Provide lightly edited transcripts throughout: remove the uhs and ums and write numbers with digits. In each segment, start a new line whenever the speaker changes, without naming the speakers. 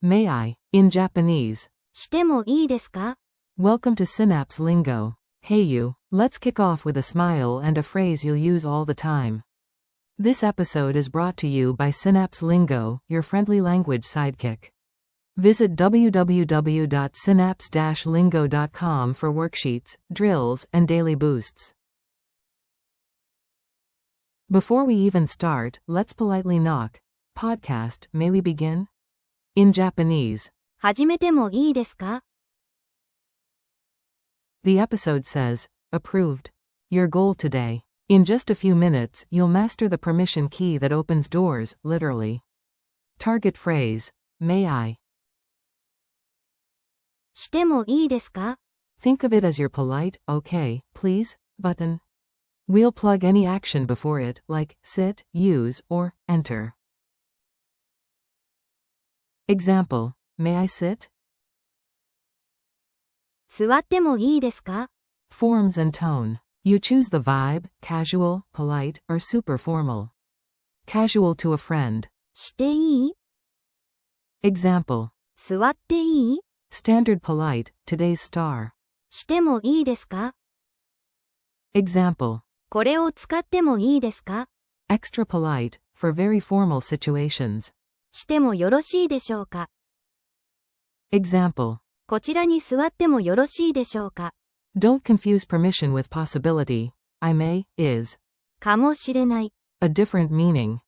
May I, in Japanese.
してもいいですか?
Welcome to Synapse Lingo. Hey you, let's kick off with a smile and a phrase you'll use all the time. This episode is brought to you by Synapse Lingo, your friendly language sidekick. Visit www.synapse-lingo.com for worksheets, drills, and daily boosts. Before we even start, let's politely knock. Podcast, may we begin? In Japanese.
始めてもいいですか?
The episode says, approved. Your goal today. In just a few minutes, you'll master the permission key that opens doors, literally. Target phrase, may I.
してもいいですか?
Think of it as your polite, okay, please, button. We'll plug any action before it, like sit, use, or enter. Example, may I sit?
座ってもいいですか?
Forms and tone. You choose the vibe, casual, polite, or super formal. Casual to a friend.
していい?
Example.
座っていい?
Standard polite, today's star.
してもいいですか?
Example.
これを使ってもいいですか?
Extra polite, for very formal situations.
してもよろしいでしょうか?
Example.
こちらに座ってもよろしいでしょうか?
Don't confuse permission with possibility. I may, is.
かもしれない.
A different meaning.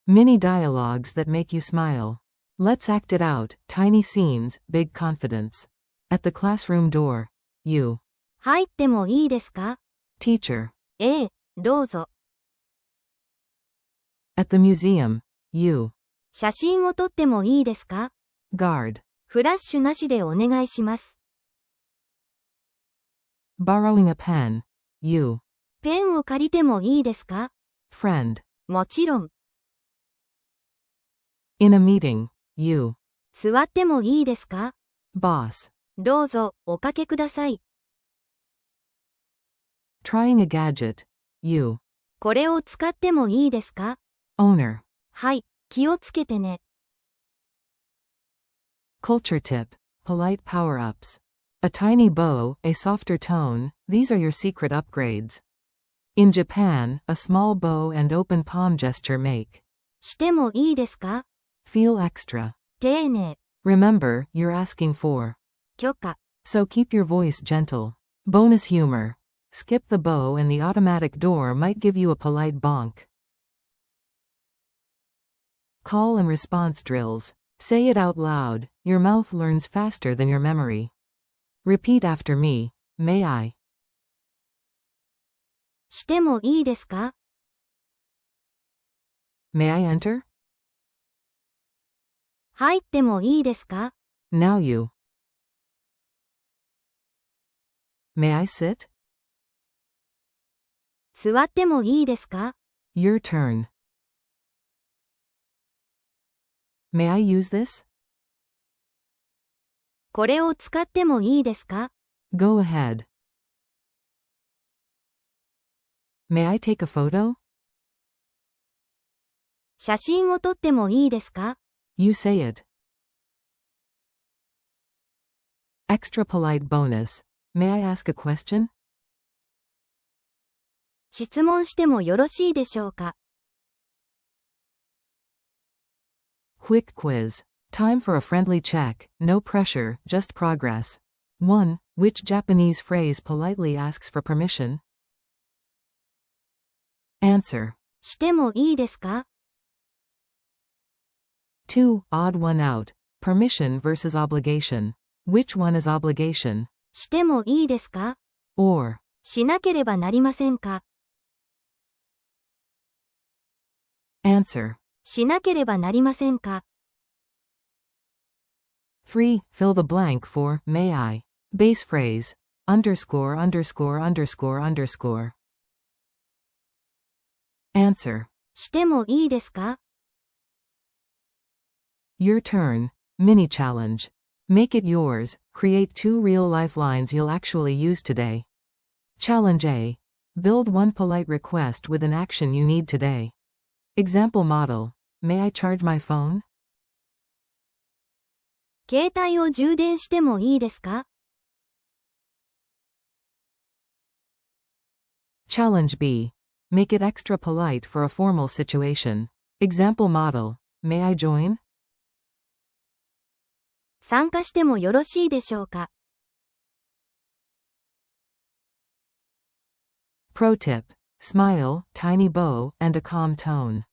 Mini dialogues that make you smile. Let's act it out. Tiny scenes, big confidence. At the classroom door. You.
入ってもいいですか?
Teacher.
ええ、どうぞ.
At the museum. You.
写真を撮ってもいいですか?
Guard.
フラッシュなしでお願いします.
Borrowing a pen. You.
ペンを借りてもいいですか?
Friend.
もちろん.
In a meeting. You.
座ってもいいですか?
Boss.
どうぞ、おかけください.
Trying a gadget. You.
これを使ってもいいですか?
Owner.
はい、気をつけてね.
Culture tip. Polite power-ups. A tiny bow, a softer tone, these are your secret upgrades. In Japan, a small bow and open palm gesture make.
してもいいですか?
Feel extra.
丁寧.
Remember, you're asking for.
許可.
So keep your voice gentle. Bonus humor. Skip the bow and the automatic door might give you a polite bonk. Call and response drills. Say it out loud. Your mouth learns faster than your memory. Repeat after me. May I?
してもいいですか?
May I enter?
入ってもいいですか?
Now you. May I sit?
座ってもいいですか?
Your turn. May I use this?
これを使ってもいいですか?
Go ahead. May I take a photo?
写真を撮ってもいいですか?
You say it. Extra polite bonus. May I ask a question?
質問してもよろしいでしょうか?
Quick quiz. Time for a friendly check. No pressure, just progress. 1. Which Japanese phrase politely asks for permission? Answer.
してもいいですか?
2. Odd one out. Permission versus obligation. Which one is obligation?
してもいいですか?
Or.
しなければなりませんか?
Answer.
しなければなりませんか?
3. Fill the blank for may I. Base phrase. Underscore underscore underscore underscore. Answer.
してもいいですか?
Your turn. Mini challenge. Make it yours. Create 2 real lifelines you'll actually use today. Challenge A. Build 1 polite request with an action you need today. Example model. May I charge my phone?
携帯を充電してもいいですか？
Challenge B. Make it extra polite for a formal situation. Example model. May I join?
参加してもよろしいでしょうか？
Pro tip. Smile, tiny bow, and a calm tone.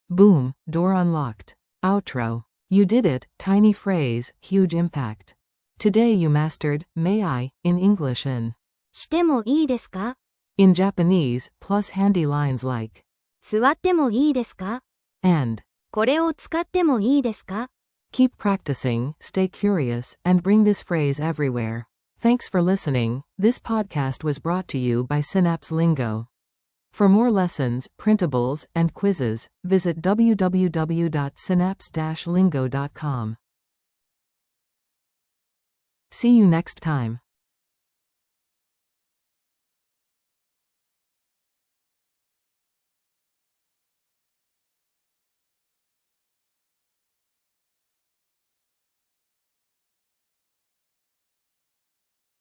Boom, door unlocked. Outro. You did it, tiny phrase, huge impact. Today you mastered, may I, in English and
してもいいですか？
in Japanese, plus handy lines like
座ってもいいですか？
and.
これを使ってもいいですか？
Keep practicing, stay curious, and bring this phrase everywhere. Thanks for listening. This podcast was brought to you by Synapse Lingo. For more lessons, printables, and quizzes, visit www.synapse-lingo.com. See you next time.